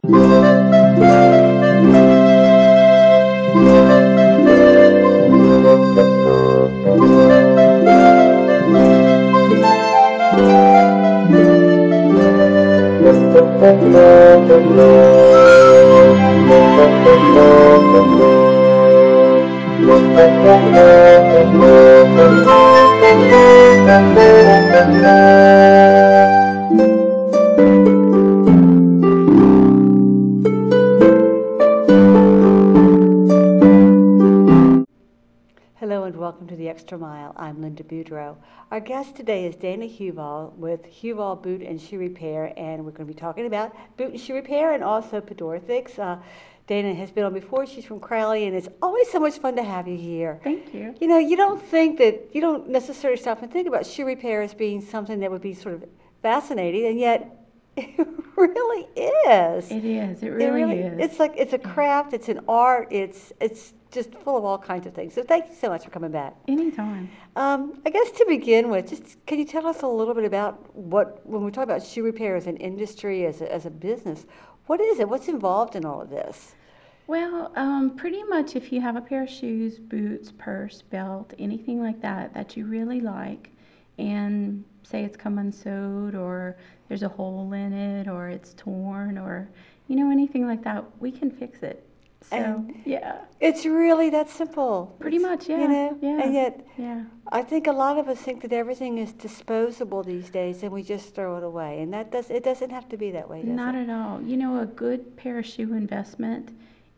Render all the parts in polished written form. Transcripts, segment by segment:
Hello and welcome to The Extra Mile. I'm Linda Boudreau. Our guest today is Dana Huval with Huval Boot and Shoe Repair, and we're going to be talking about boot and shoe repair and also podorthics. Dana has been on before. She's from Crowley, and it's always so much fun to have you here. Thank you. You know, you don't necessarily stop and think about shoe repair as being something that would be sort of fascinating, and yet it really is. It is. It really is. It's like it's a craft. It's an art. It's just full of all kinds of things. So thank you so much for coming back. Anytime. I guess to begin with, just can you tell us a little bit about when we talk about shoe repair as an industry, as a business, what is it? What's involved in all of this? Well, pretty much if you have a pair of shoes, boots, purse, belt, anything like that you really like, and say it's come unsewed or there's a hole in it or it's torn or, anything like that, we can fix it. So, yeah. It's really that simple. Pretty much, yeah. Yeah. And yet, yeah. I think a lot of us think that everything is disposable these days and we just throw it away. And it doesn't have to be that way, does it? Not at all. A good pair of shoe investment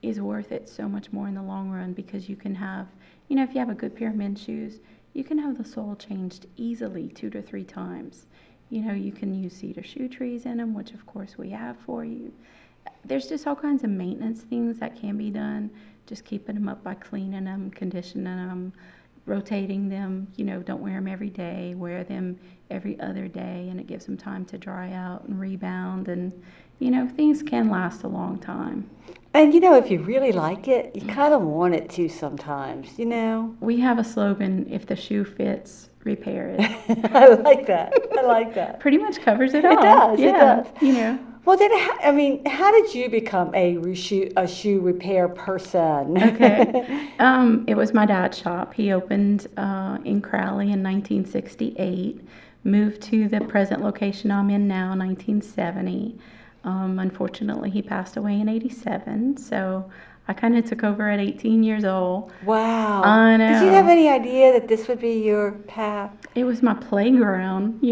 is worth it so much more in the long run because you can have, if you have a good pair of men's shoes, you can have the sole changed easily 2 to 3 times. You can use cedar shoe trees in them, which of course we have for you. There's just all kinds of maintenance things that can be done, just keeping them up by cleaning them, conditioning them, rotating them. Don't wear them every day, wear them every other day, and it gives them time to dry out and rebound, and things can last a long time. And if you really like it, you kind of want it to sometimes, We have a slogan, if the shoe fits, repair it. I like that. Pretty much covers it all. It does, yeah. it does. Well, then, how did you become a shoe repair person? Okay. It was my dad's shop. He opened in Crowley in 1968, moved to the present location I'm in now, 1970. Unfortunately, he passed away in 87, so I kind of took over at 18 years old. Wow. I know. Did you have any idea that this would be your path? It was my playground,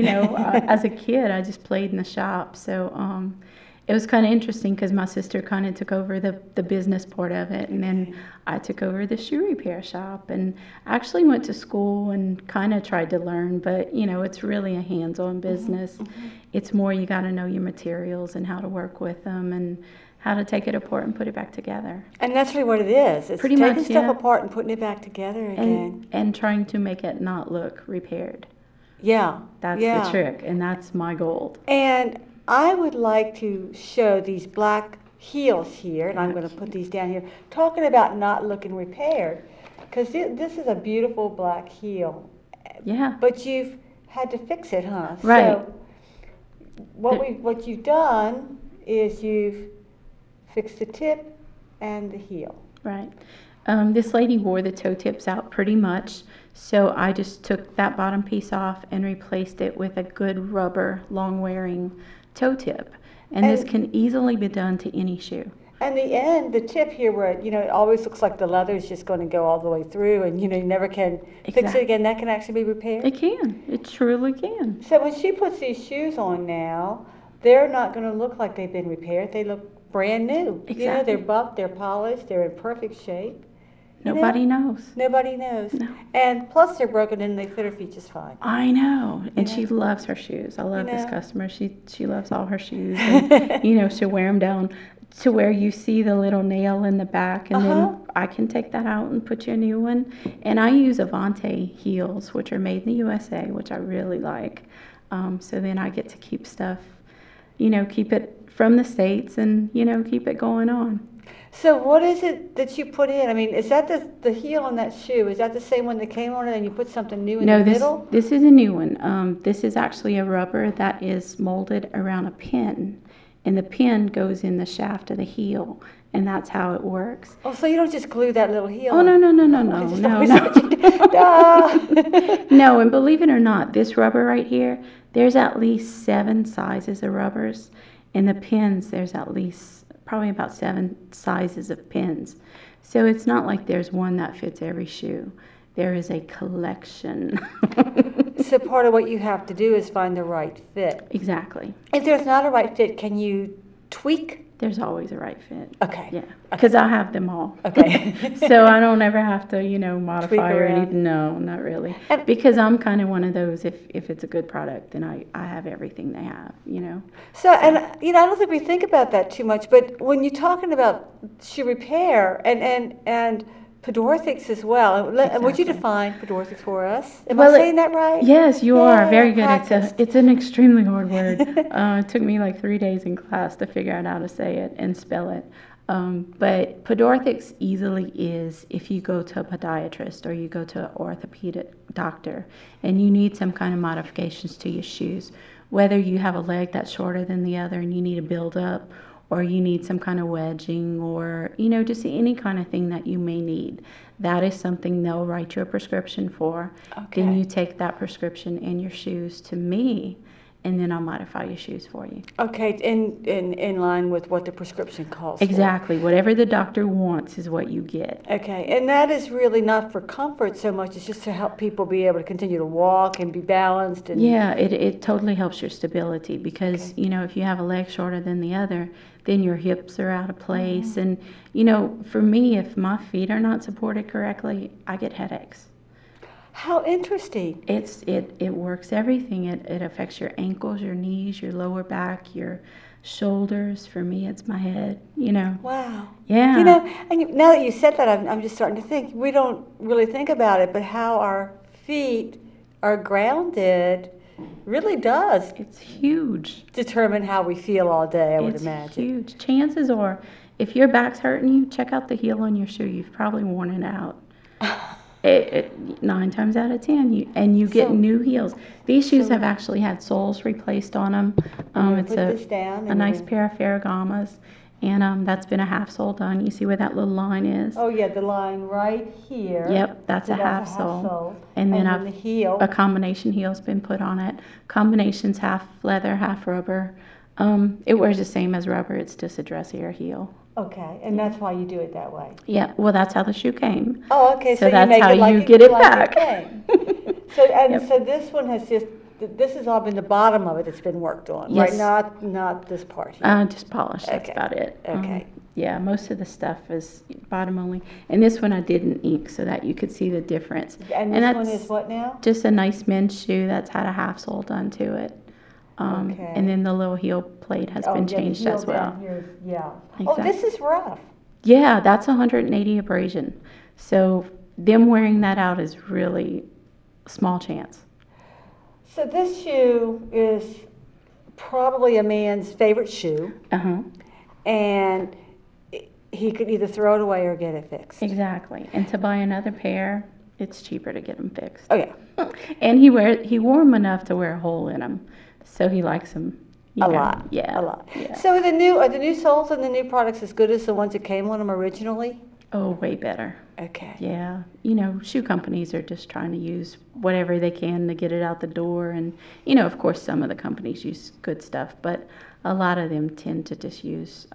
as a kid, I just played in the shop. So it was kind of interesting because my sister kind of took over the business part of it, and then I took over the shoe repair shop and actually went to school and kind of tried to learn, but it's really a hands-on business. Mm-hmm. It's more you got to know your materials and how to work with them and how to take it apart and put it back together. And that's really what it is. It's pretty taking much, stuff yeah. apart and putting it back together again. And trying to make it not look repaired. Yeah. That's the trick, and that's my goal. And I would like to show these black heels here, and I'm going to put these down here, talking about not looking repaired, because this is a beautiful black heel. Yeah. But you've had to fix it, huh? Right. So what you've done is you've fixed the tip and the heel. Right. This lady wore the toe tips out pretty much, so I just took that bottom piece off and replaced it with a good rubber, long-wearing toe tip. And this can easily be done to any shoe. And the tip here where, it always looks like the leather is just going to go all the way through and, you never can fix it again. That can actually be repaired? It can. It truly can. So when she puts these shoes on now, they're not going to look like they've been repaired. They look brand new. Exactly. They're buffed, they're polished, they're in perfect shape. Nobody knows. Nobody knows. No. And plus they're broken and they fit her feet just fine. I know. And she loves her shoes. I love this customer. She loves all her shoes. And, she'll wear them down to where you see the little nail in the back. And then I can take that out and put you a new one. And I use Avante heels, which are made in the USA, which I really like. So then I get to keep stuff, keep it from the States and, keep it going on. So what is it that you put in? I mean, is that the heel on that shoe? Is that the same one that came on it and you put something new in the middle? No, this is a new one. This is actually a rubber that is molded around a pin. and the pin goes in the shaft of the heel, and that's how it works. Oh, so you don't just glue that little heel? Oh, no, No, and believe it or not, this rubber right here, there's at least 7 sizes of rubbers. In the pins, there's at least probably about 7 sizes of pins. So it's not like there's one that fits every shoe. There is a collection. So part of what you have to do is find the right fit. Exactly. If there's not a right fit, can you tweak? There's always a right fit. Okay. Yeah, because I have them all. Okay. So I don't ever have to, modify Tweak or around. anything. No, not really. And- Because I'm kind of one of those, if it's a good product, then I have everything they have, So, and I don't think we think about that too much, but when you're talking about shoe repair and podorthics as well, and would you Exactly. define podorthics for us? Am Well, I saying that right? Yes, you Yeah, are. Very good. practiced. It's an extremely hard word. It took me like 3 days in class to figure out how to say it and spell it. But podorthics easily is if you go to a podiatrist or you go to an orthopedic doctor and you need some kind of modifications to your shoes, whether you have a leg that's shorter than the other and you need to build up, or you need some kind of wedging, or just any kind of thing that you may need. That is something they'll write you a prescription for. Okay. Then you take that prescription and your shoes to me, and then I'll modify your shoes for you. Okay, in line with what the prescription calls for. Exactly. Whatever the doctor wants is what you get. Okay, and that is really not for comfort so much, it's just to help people be able to continue to walk and be balanced. And Yeah, it totally helps your stability because, if you have a leg shorter than the other, then your hips are out of place. And, for me, if my feet are not supported correctly, I get headaches. How interesting. It works everything. It affects your ankles, your knees, your lower back, your shoulders. For me, it's my head, Wow. Yeah. And now that you said that, I'm just starting to think, we don't really think about it, but how our feet are grounded really does It's huge. determine how we feel all day, I would It's imagine. huge. Chances are, if your back's hurting you, check out the heel on your shoe. You've probably worn it out. 9 times out of 10, you get So- new heels. These shoes so- have actually had soles replaced on them. I'm gonna It's put this down a and nice then- pair of Ferragamas, and that's been a half sole done. You see where that little line is? Oh, yeah, the line right here. Yep, that's So a half sole. And then I've the heel. a combination heel's been put on it. Combination's half leather, half rubber. It wears the same as rubber. It's just a dressier heel. Okay, and that's why you do it that way. Yeah, well, that's how the shoe came. Oh, okay, so So you that's make how it like you get it like back. came. So, Yep. so this one has this has all been the bottom of it that's been worked on, right? Yes. Not this part here. Just polish, that's Okay. about it. Okay. Yeah, most of the stuff is bottom only. And this one I didn't ink so that you could see the difference. And this one that's is what now? just a nice men's shoe that's had a half sole done to it. Okay. And then the little heel plate has Oh, been yeah, the changed heel as well. down here is- yeah. Oh, Exactly. this is rough. Yeah, that's 180 abrasion. So them wearing that out is really small chance. So this shoe is probably a man's favorite shoe, Uh-huh. and he could either throw it away or get it fixed. Exactly. And to buy another pair, it's cheaper to get them fixed. Oh, yeah. And he wore them enough to wear a hole in them, so he likes them. A lot. Yeah. A lot. Yeah. So are the new soles and the new products as good as the ones that came on them originally? Oh, way better. Okay. Yeah. Shoe companies are just trying to use whatever they can to get it out the door. And, of course, some of the companies use good stuff, but a lot of them tend to just use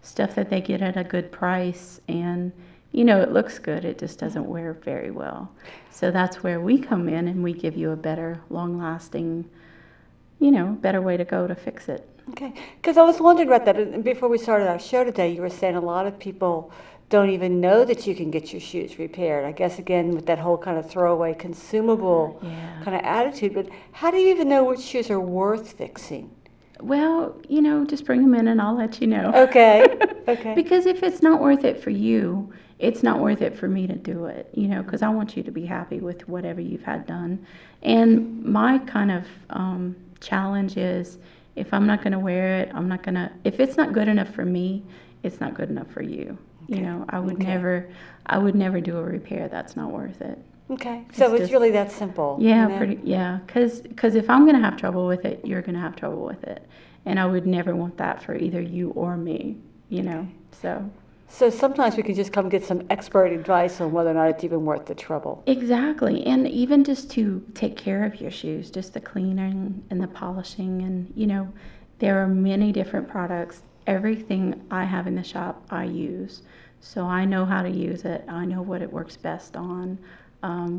stuff that they get at a good price. And, it looks good. It just doesn't wear very well. So that's where we come in and we give you a better, long-lasting, better way to go to fix it. Okay. Because I was wondering about that. And before we started our show today, you were saying a lot of people don't even know that you can get your shoes repaired. I guess, again, with that whole kind of throwaway consumable Yeah. kind of attitude. But how do you even know which shoes are worth fixing? Well, just bring them in and I'll let you know. Okay. Okay. Because if it's not worth it for you, it's not worth it for me to do it, because I want you to be happy with whatever you've had done. And my kind of challenge is if I'm not going to wear it, if it's not good enough for me, it's not good enough for you. Okay. I would Okay. never do a repair that's not worth it. Okay. So it's just- really that simple. Yeah, you know? because if I'm going to have trouble with it, you're going to have trouble with it. And I would never want that for either you or me, you know, so. So sometimes we can just come get some expert advice on whether or not it's even worth the trouble. Exactly. And even just to take care of your shoes, just the cleaning and the polishing. And, you know, there are many different products. Everything I have in the shop, I use. So I know how to use it. I know what it works best on,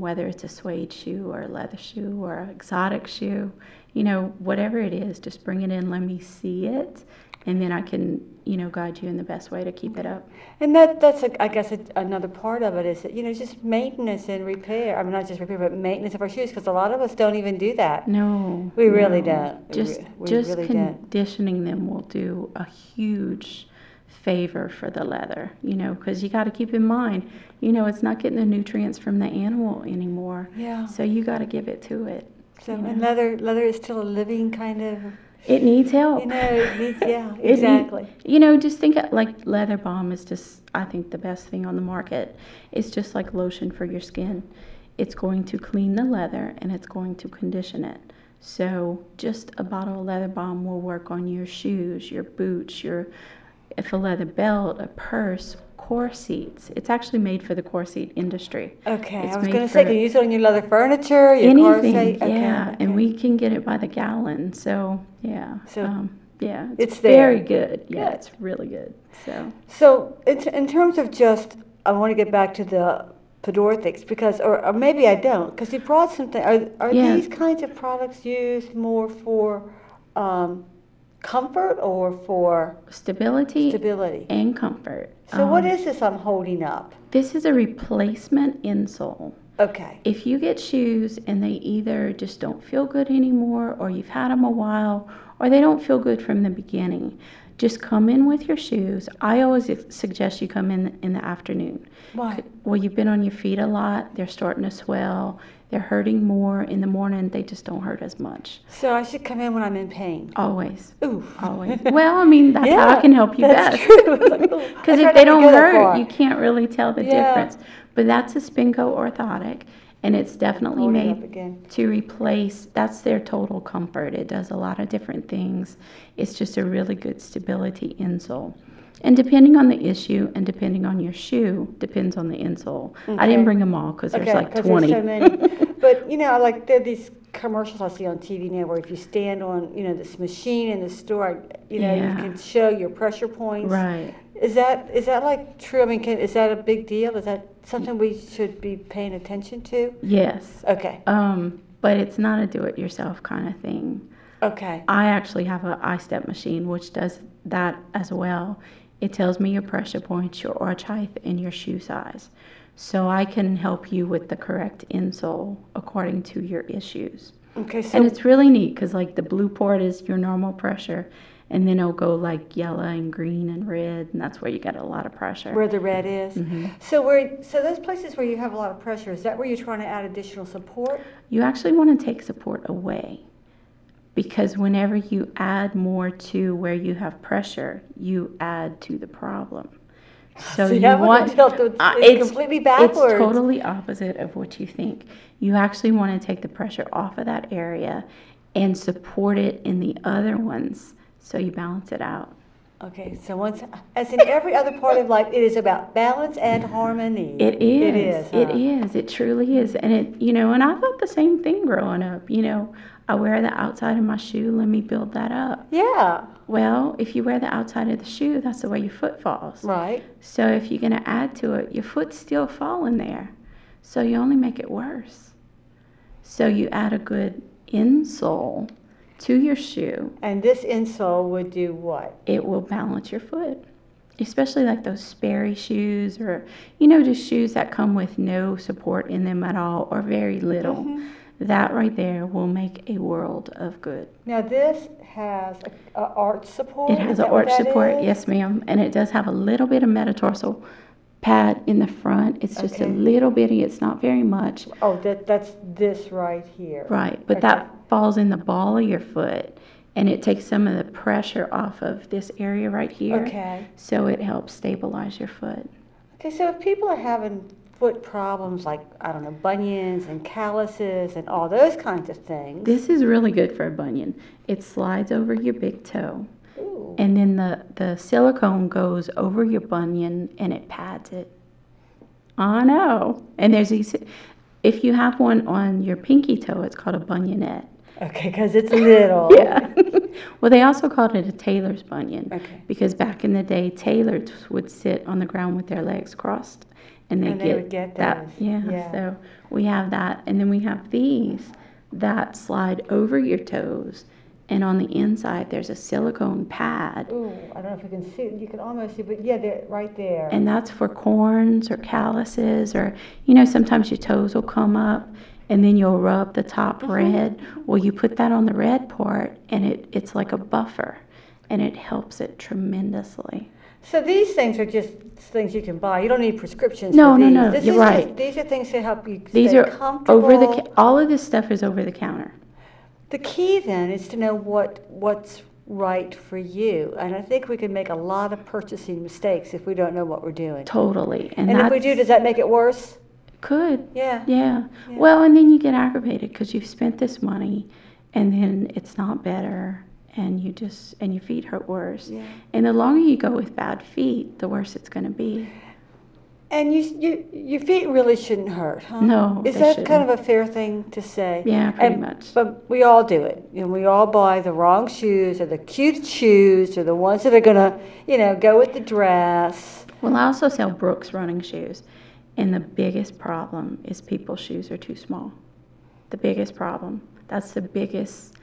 whether it's a suede shoe or a leather shoe or an exotic shoe. You know, whatever it is, just bring it in, let me see it, and then I can, you know, guide you in the best way to keep it up. And that's I guess another part of it is that, you know, just maintenance and repair. I mean, not just repair, but maintenance of our shoes, because a lot of us don't even do that. No. We really don't. Just really conditioning them will do a huge favor for the leather, you know, because you got to keep in mind, you know, it's not getting the nutrients from the animal anymore. Yeah. So you got to give it to it. So, and leather is still a living kind of. It needs help. You know, it needs, yeah, exactly. You know, just think of, like, leather balm is just, I think, the best thing on the market. It's just like lotion for your skin. It's going to clean the leather and it's going to condition it. So just a bottle of leather balm will work on your shoes, your boots, if a leather belt, a purse, core seats. It's actually made for the core seat industry. Okay, It's I was made going to say, can you use it on your leather furniture, your car seat? anything, Okay, yeah. okay. And we can get it by the gallon. So yeah, So yeah, it's very there. good. Yeah, Good. it's really good. So in terms of just, I want to get back to the Podorthics because, or maybe I don't, because you brought something. Are Yeah. these kinds of products used more for comfort or for Stability stability? and comfort. So what is this I'm holding up? This is a replacement insole. Okay. If you get shoes and they either just don't feel good anymore, or you've had them a while, or they don't feel good from the beginning, just come in with your shoes. I always suggest you come in the afternoon. Why? Well, you've been on your feet a lot. They're starting to swell. They're hurting more. In the morning, they just don't hurt as much. So I should come in when I'm in pain. Always. Ooh. Always. Well, I mean, that's how I can help you that's best. true. Because if they don't hurt, you can't really tell the difference. But that's a Spinco orthotic, and it's definitely Hold it up made again. to replace, that's their total comfort. It does a lot of different things. It's just a really good stability insole. And depending on the issue and depending on your shoe, depends on the insole. Okay. I didn't bring them all because there's like 20. There's so many. But, you know, like there are these commercials I see on TV now where if you stand on, you know, this machine in the store, you know, you can show your pressure points. Right. Is that like true? I mean, is that a big deal? Is that something we should be paying attention to? Yes. Okay. But it's not a do-it-yourself kind of thing. Okay. I actually have an iStep machine which does that as well. It tells me your pressure points, your arch height, and your shoe size. So I can help you with the correct insole according to your issues. Okay. So And it's really neat because, like, the blue part is your normal pressure, and then it'll go like yellow and green and red, and that's where you get a lot of pressure. where the red is. Mm-hmm. So those places where you have a lot of pressure, is that where you're trying to add additional support? You actually want to take support away, because whenever you add more to where you have pressure, you add to the problem. So See, you that one want it's completely backwards. It's totally opposite of what you think. You actually want to take the pressure off of that area and support it in the other ones, so you balance it out. Okay, so as in every other part of life, it is about balance and harmony. It is. It is. Huh? It is. It truly is. And it, you know, and I thought the same thing growing up. You know, I wear the outside of my shoe. Let me build that up. Yeah. Well, if you wear the outside of the shoe, that's the way your foot falls. Right. So if you're going to add to it, your foot's still falling there. So you only make it worse. So you add a good insole to your shoe. And this insole would do what? It will balance your foot. Especially like those Sperry shoes, or, you know, just shoes that come with no support in them at all or very little. Mm-hmm. That right there will make a world of good. Now this has a arch support? It has an arch support, yes ma'am. And it does have a little bit of metatarsal pad in the front. It's just a little bitty, it's not very much. Oh, that's this right here. Right, but that falls in the ball of your foot, and it takes some of the pressure off of this area right here. Okay. So it helps stabilize your foot. Okay, so if people are having foot problems like, I don't know, bunions and calluses and all those kinds of things. This is really good for a bunion. It slides over your big toe. Ooh. And then the silicone goes over your bunion and it pads it. I know. And there's these, if you have one on your pinky toe, it's called a bunionette. Okay, because it's little. Yeah. Well, they also called it a tailor's bunion. Okay. Because back in the day, tailors would sit on the ground with their legs crossed. And they would get that. those. Yeah. Yeah. So we have that. And then we have these that slide over your toes. And on the inside, there's a silicone pad. Ooh, I don't know if you can see it. You can almost see, but yeah, they're right there. And that's for corns or calluses, or, sometimes your toes will come up and then you'll rub the top red. Well, you put that on the red part and it's like a buffer and it helps it tremendously. So these things are just things you can buy. You don't need prescriptions No, for no, these. no, This you're is right. Just, these are things to help you These stay are comfortable. all of this stuff is over the counter. The key then is to know what's right for you. And I think we can make a lot of purchasing mistakes if we don't know what we're doing. Totally. And if we do, does that make it worse? Could. Yeah. Yeah. Well, and then you get aggravated because you've spent this money and then it's not better and your feet hurt worse. Yeah. And the longer you go with bad feet, the worse it's going to be. And your feet really shouldn't hurt, huh? No, Is they that shouldn't. kind of a fair thing to say? Yeah, pretty much. But we all do it. We all buy the wrong shoes or the cute shoes or the ones that are going to, go with the dress. Well, I also sell Brooks running shoes. And the biggest problem is people's shoes are too small. The biggest problem. That's the biggest,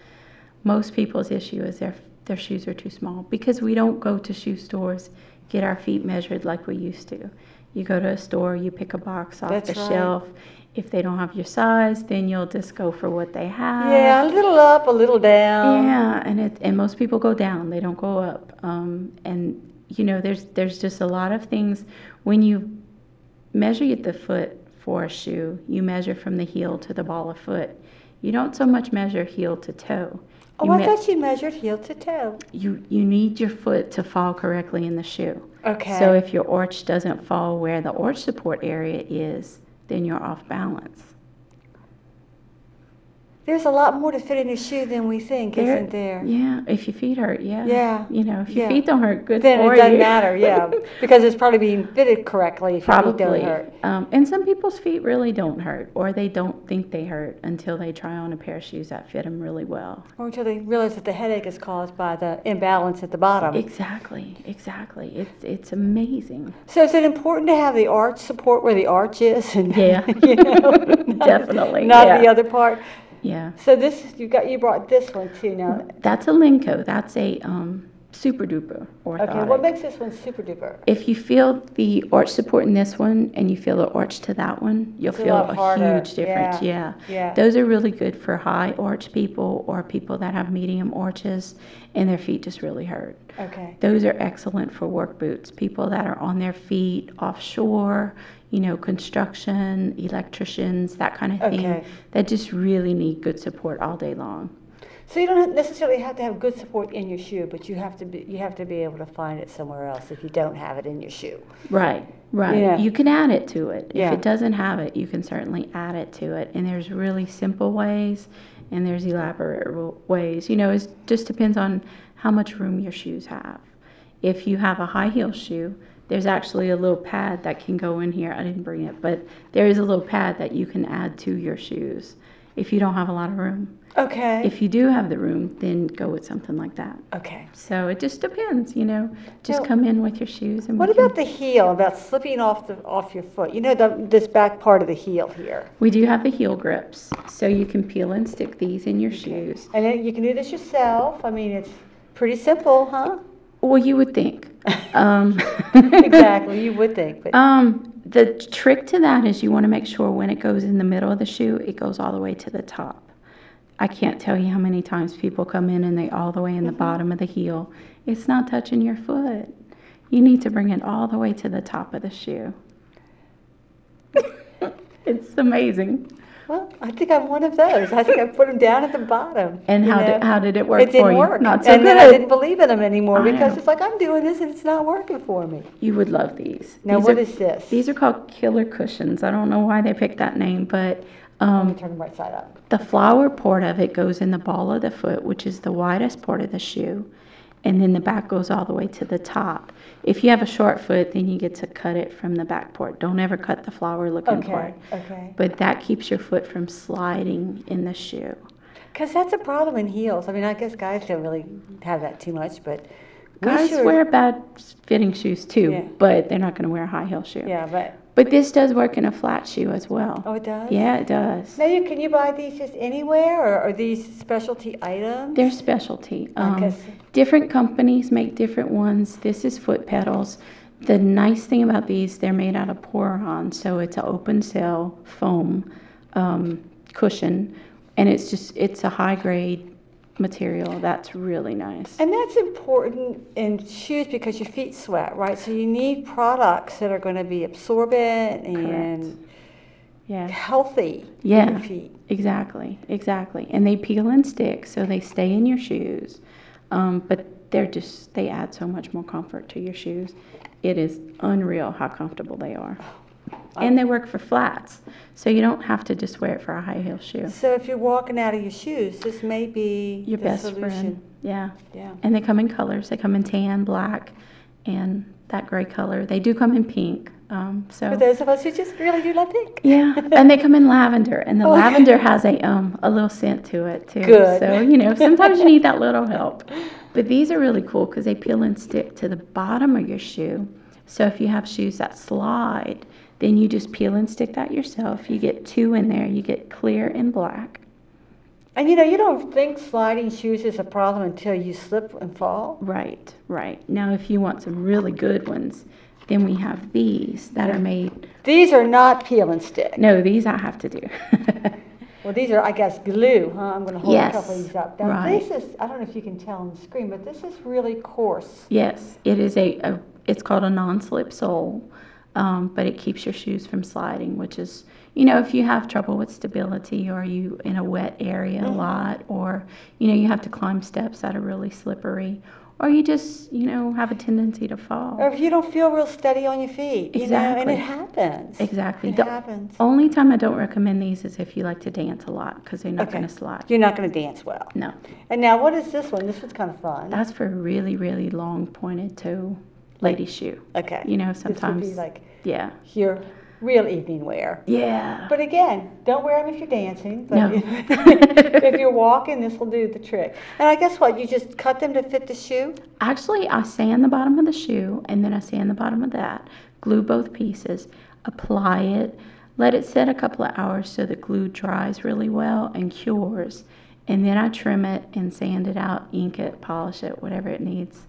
most people's issue is their shoes are too small. Because we don't go to shoe stores, get our feet measured like we used to. You go to a store, you pick a box off That's the right. shelf. If they don't have your size, then you'll just go for what they have. Yeah, a little up, a little down. Yeah, and most people go down. They don't go up. And there's just a lot of things. When you measure the foot for a shoe, you measure from the heel to the ball of foot. You don't so much measure heel to toe. Oh, I thought you measured heel to toe. You need your foot to fall correctly in the shoe. Okay. So if your arch doesn't fall where the arch support area is, then you're off balance. There's a lot more to fit in a shoe than we think, isn't there? Yeah, if your feet hurt, yeah. Yeah. If your feet don't hurt, good then for it you. doesn't matter, yeah. Because it's probably being fitted correctly if your feet Probably. don't hurt. And some people's feet really don't hurt, or they don't think they hurt until they try on a pair of shoes that fit them really well. Or until they realize that the headache is caused by the imbalance at the bottom. Exactly. It's amazing. So is it important to have the arch support where the arch is? And, Yeah. Definitely. Not yeah. the other part? Yeah. So you brought this one too now. That's a Linco. That's a super duper orthotic. Okay, what makes this one super duper? If you feel the arch support in this one and you feel the arch to that one, you'll feel lot a harder. huge difference. Yeah. Those are really good for high arch people or people that have medium arches and their feet just really hurt. Okay. Those are excellent for work boots. People that are on their feet offshore, construction, electricians, that kind of thing, Okay. that just really need good support all day long. So you don't necessarily have to have good support in your shoe, but you have to be able to find it somewhere else if you don't have it in your shoe. Right. Yeah. You can add it to it. Yeah. If it doesn't have it, you can certainly add it to it. And there's really simple ways and there's elaborate ways. It just depends on how much room your shoes have. If you have a high heel shoe, there's actually a little pad that can go in here. I didn't bring it, but there is a little pad that you can add to your shoes if you don't have a lot of room. Okay. If you do have the room, then go with something like that. Okay. So it just depends, Just Now, come in with your shoes. And What about the heel, about slipping off your foot? This back part of the heel here. We do have the heel grips, so you can peel and stick these in your shoes. And then you can do this yourself. I mean, it's pretty simple, huh? Well, you would think. Exactly, you would think. But The trick to that is you want to make sure when it goes in the middle of the shoe, it goes all the way to the top. I can't tell you how many times people come in and they all the way in the bottom of the heel. It's not touching your foot. You need to bring it all the way to the top of the shoe. It's amazing. Well, I think I'm one of those. I think I put them down at the bottom. And you how know. how did it work It for didn't you? work. Not so And then I good. didn't believe in them anymore I because know. it's like I'm doing this and it's not working for me. You would love these. Now, These what are, is this? These are called killer cushions. I don't know why they picked that name, but Let me turn them right side up. the flower part of it goes in the ball of the foot, which is the widest part of the shoe, and then the back goes all the way to the top. If you have a short foot, then you get to cut it from the back part. Don't ever cut the flower looking part. Okay. But that keeps your foot from sliding in the shoe. Because that's a problem in heels. I mean, I guess guys don't really have that too much, but we Guys sure- wear bad fitting shoes too, Yeah. but they're not going to wear a high heel shoe. Yeah, but But this does work in a flat shoe as well. oh, it does. Yeah, it does. Now, can you buy these just anywhere, or are these specialty items? They're specialty. Okay. Different companies make different ones. This is foot pedals. The nice thing about these, they're made out of Poron, so it's an open cell foam cushion, and it's a high grade material. That's really nice. And that's important in shoes because your feet sweat, right? So you need products that are going to be absorbent and Yeah. healthy for Yeah. your feet. Exactly. And they peel and stick, so they stay in your shoes. But they add so much more comfort to your shoes. It is unreal how comfortable they are. And they work for flats, so you don't have to just wear it for a high heel shoe. So if you're walking out of your shoes, this may be Your the best solution. friend. Yeah. Yeah. And they come in colors. They come in tan, black, and that gray color. They do come in pink. For those of us who just really do love pink. Yeah, and they come in lavender, and the Okay. lavender has a little scent to it too. Good. So sometimes you need that little help. But these are really cool because they peel and stick to the bottom of your shoe. So if you have shoes that slide, then you just peel and stick that yourself. You get two in there. You get clear and black. And you don't think sliding shoes is a problem until you slip and fall. Right. Now, if you want some really good ones, then we have these that are made. These are not peel and stick. No, these I have to do. Well, these are, I guess, glue, huh? I'm going to hold Yes, a couple of these up. Now, right. this is, I don't know if you can tell on the screen, but this is really coarse. Yes, it is it's called a non-slip sole, but it keeps your shoes from sliding, which is, if you have trouble with stability or you in a wet area a lot, or, you have to climb steps that are really slippery, or you just, have a tendency to fall. Or if you don't feel real steady on your feet, and Exactly. it happens. Exactly. It The happens. only time I don't recommend these is if you like to dance a lot, because they're not going to slide. You're not going to dance well. No. And now, what is this one? This one's kind of fun. That's for a really, really long pointed toe lady shoe. Okay. Sometimes. This would be like Yeah. your real evening wear. Yeah. But again, don't wear them if you're dancing. But No. if you're walking, this will do the trick. And I guess what? You just cut them to fit the shoe? Actually, I sand the bottom of the shoe, and then I sand the bottom of that, glue both pieces, apply it, let it sit a couple of hours so the glue dries really well and cures, and then I trim it and sand it out, ink it, polish it, whatever it needs.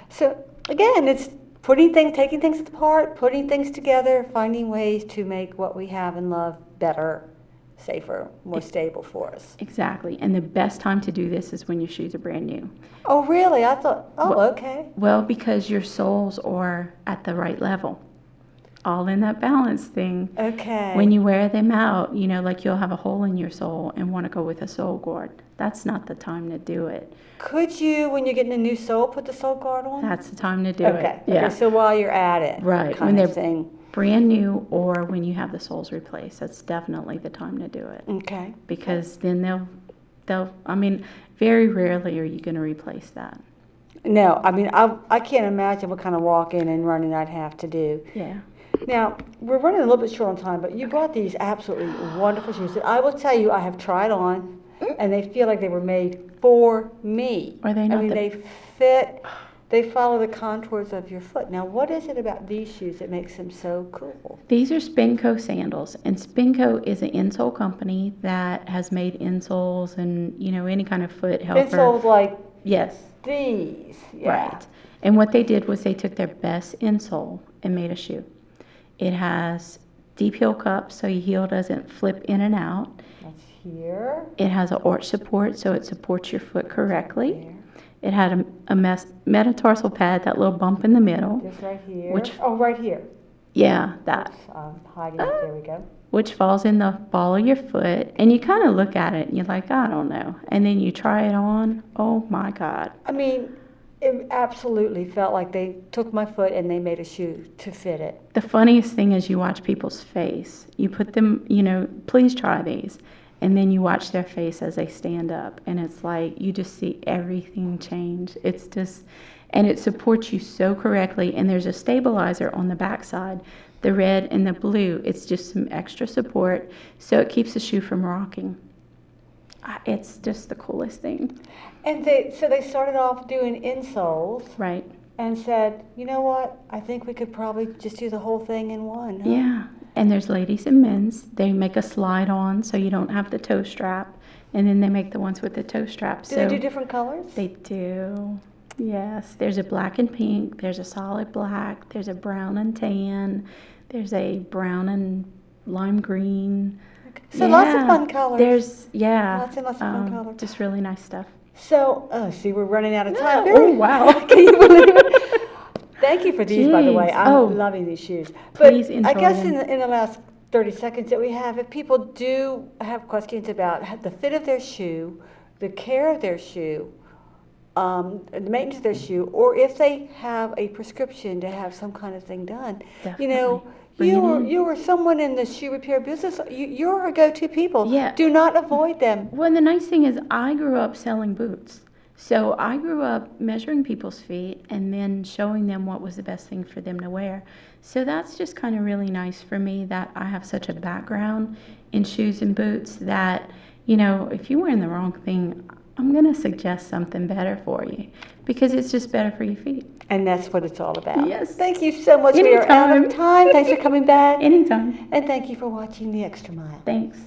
So again, it's taking things apart, putting things together, finding ways to make what we have and love better, safer, more stable for us. Exactly, and the best time to do this is when your shoes are brand new. Oh, really? I thought, Well- okay. Well, because your soles are at the right level, all in that balance thing. Okay. When you wear them out, like you'll have a hole in your sole and want to go with a sole guard. That's not the time to do it. Could you, when you're getting a new sole, put the sole guard on? That's the time to do Okay. it. Yeah. Okay, so while you're at it. Right. Kind When of they're thing. brand new or when you have the soles replaced, that's definitely the time to do it. Okay. Because then very rarely are you going to replace that. No, I can't imagine what kind of walking and running I'd have to do. Yeah. Now, we're running a little bit short on time, but you brought these absolutely wonderful shoes that I will tell you I have tried on, and they feel like they were made for me. Are they not they fit, they follow the contours of your foot. Now, what is it about these shoes that makes them so cool? These are Spinco sandals, and Spinco is an insole company that has made insoles and, any kind of foot helper. Insoles like Yes. these. Yeah. Right. And what they did was they took their best insole and made a shoe. It has deep heel cups, so your heel doesn't flip in and out. That's here. It has an arch support, so it supports your foot correctly. Here. It had a metatarsal pad, that little bump in the middle. Just right here. Which- right here. Yeah, that. Hiding it. There we go. Which falls in the ball of your foot, and you kind of look at it and you're like, I don't know. And then you try it on. Oh my God. I mean, it absolutely felt like they took my foot and they made a shoe to fit it. The funniest thing is you watch people's face. You put them, please try these. And then you watch their face as they stand up. And it's like you just see everything change. It's just, and it supports you so correctly. And there's a stabilizer on the backside, the red and the blue. It's just some extra support. So it keeps the shoe from rocking. It's just the coolest thing. And they started off doing insoles. Right. And said, you know what? I think we could probably just do the whole thing in one. Huh? Yeah. And there's ladies and men's. They make a slide on so you don't have the toe strap. And then they make the ones with the toe strap. Do they do different colors? They do. Yes. There's a black and pink. There's a solid black. There's a brown and tan. There's a brown and lime green. So lots of fun colors. There's, lots of fun colors. Just really nice stuff. So, see, we're running out of time. Oh, wow. Can you believe it? Thank you for these, by the way. I'm loving these shoes. But Please enjoy I guess them. in the last 30 seconds that we have, if people do have questions about the fit of their shoe, the care of their shoe, the maintenance of their shoe, or if they have a prescription to have some kind of thing done, Definitely. you were someone in the shoe repair business. You're a go-to people. Yeah. Do not avoid them. Well, and the nice thing is I grew up selling boots. So I grew up measuring people's feet and then showing them what was the best thing for them to wear. So that's just kind of really nice for me that I have such a background in shoes and boots that, if you're wearing the wrong thing, I'm going to suggest something better for you because it's just better for your feet. And that's what it's all about. Yes. Thank you so much. Anytime. We are out of time. Thanks for coming back. Anytime. And thank you for watching The Extra Mile. Thanks.